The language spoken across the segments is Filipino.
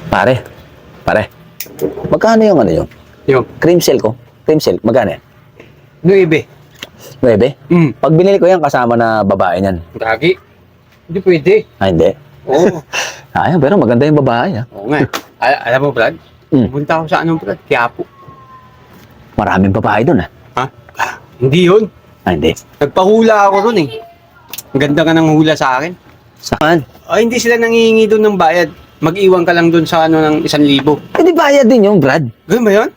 Pare, magkano yung ano yun? Yung Cream silk ko? Cream silk, magkano yan? 9. 9? Pag binili ko yan, kasama na babae niyan. Gagi. Hindi pwede. Ah, hindi. Oo. Ayun, pero maganda yung babae, ha? Oo nga. Alam mo, Brad? Pumunta ako sa anong, Brad? Quiapo. Maraming babae dun, ha? Ha? Hindi yun. Ah, hindi. Nagpahula ako ron eh. Ang ganda ka ng hula sa akin. Saan? Ay, hindi sila nangihingi doon ng bayad. Mag-iwan ka lang doon sa ano ng 1,000. Hindi bayad din yung Brad. Ganun ba yun?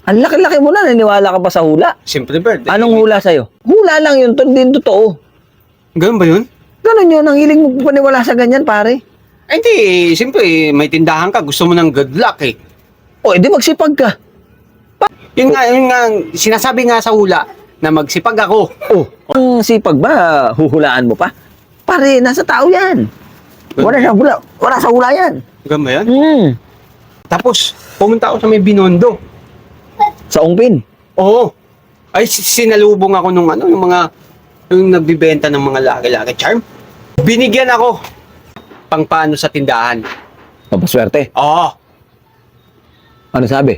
Ang laki-laki mo na, naniwala ka pa sa hula. Siyempre, Brad. Anong hula sa'yo? Hula lang yun, din totoo. Ganun ba yun? Ganun yun, ang hiling mo paniwala sa ganyan, pare. Ay, hindi. Siyempre, may tindahan ka. Gusto mo ng good luck eh. O, edi magsipag ka. Yun nga, sinasabi nga sa hula na magsipag ako. Oh, ang sipag ba, huhulaan mo pa? Pare, nasa tao yan. Wala sa hula yan. Ganun ba yun? Tapos, Tapos, pumunta ako sa may Binondo. sa ungpin. Oo. Ay, sinalubong ako nung ano, yung nagbibenta ng mga laki-laki charm. Binigyan ako pang paano sa tindahan. Mapaswerte. Oo. Ano sabi?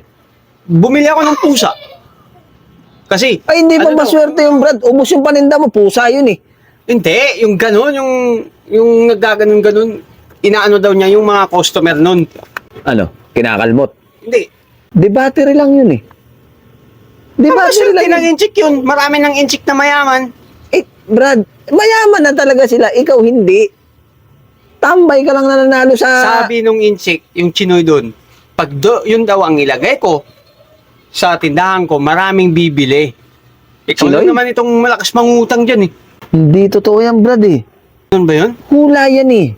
Bumili ako ng pusa. Kasi, Ay, hindi pa ano daw? maswerte yung Brad. Ubus yung paninda mo, pusa yun eh. Hindi, yung gano'n, yung naggaganon-ganon, inaano daw niya yung mga customer nun. Ano? Kinakalmot. Hindi. Di battery lang yun eh. Di Ang battery maswerte lang ng yun. inchik yun. Marami ng inchik na mayaman. Eh, Brad, mayaman na talaga sila. Ikaw hindi. Tambay ka lang nananalo sa... Sabi nung inchik, yung chinoy doon, pag yun daw ang ilagay ko sa tindahan ko, maraming bibili. Ikaw Chinoy? lang naman itong malakas mangutang dyan eh. Hindi totoo yan, Brad eh. Ano ba yun? Hula yan eh.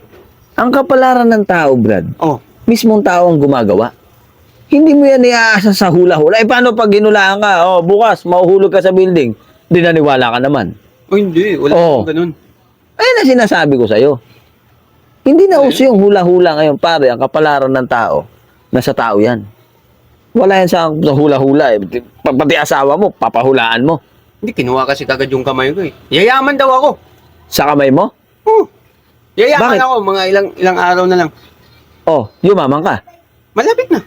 Ang kapalaran ng tao, Brad, Oh, mismong tao ang gumagawa. Hindi mo yan iaasa sa hula-hula. Eh, paano pag ginulaan ka? Oh, bukas, mahuhulog ka sa building. Hindi naniwala ka naman. oh hindi. Wala Oh. akong ganun. Ayun na sinasabi ko sa'yo. Hindi na uso yung hula-hula ngayon, pare. Ang kapalaran ng tao, nasa tao yan. Wala yan sa hula-hula eh. Pati asawa mo, papahulaan mo. Hindi, kinuha kasi kagad yung kamay ko eh. Yayaman daw ako. Sa kamay mo? Yayaman Bakit? ako, mga ilang araw na lang. Oh, yumaman ka. Malapit na.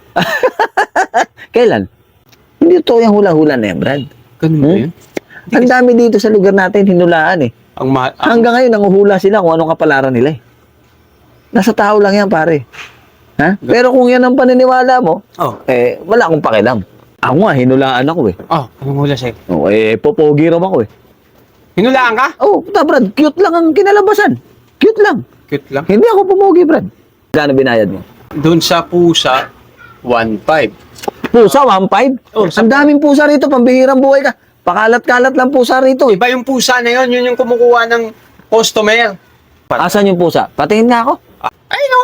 Kailan? Hindi totoo yung hula-hula na yan, Brad. Ganun ba yun? Ang dami dito sa lugar natin, hinulaan eh. Ang mahal. Hanggang ngayon, nanguhula sila kung anong kapalaran nila eh. Nasa tao lang yan, pare. Ha? Pero kung yan ang paniniwala mo, Oh. eh, wala akong pakialam. Ako nga, hinulaan ako eh. Oh, anong hula sa'yo? Oh, eh, popogi raw ako eh. Hinulaan ka? Oh, puta, Brad, cute lang ang kinalabasan. Cute lang. Cute lang. Hindi ako pumogi, Brad. Kano binayad mo? Doon sa pusa, 1.5. Pusa, 1.5? Oh, Ang daming pusa rito, pambihirang buhay ka. Pakalat-kalat lang pusa rito eh. Iba yung pusa na yun yung kumukuha ng customer. Asan yung pusa? Patingin nga ako. Ay no,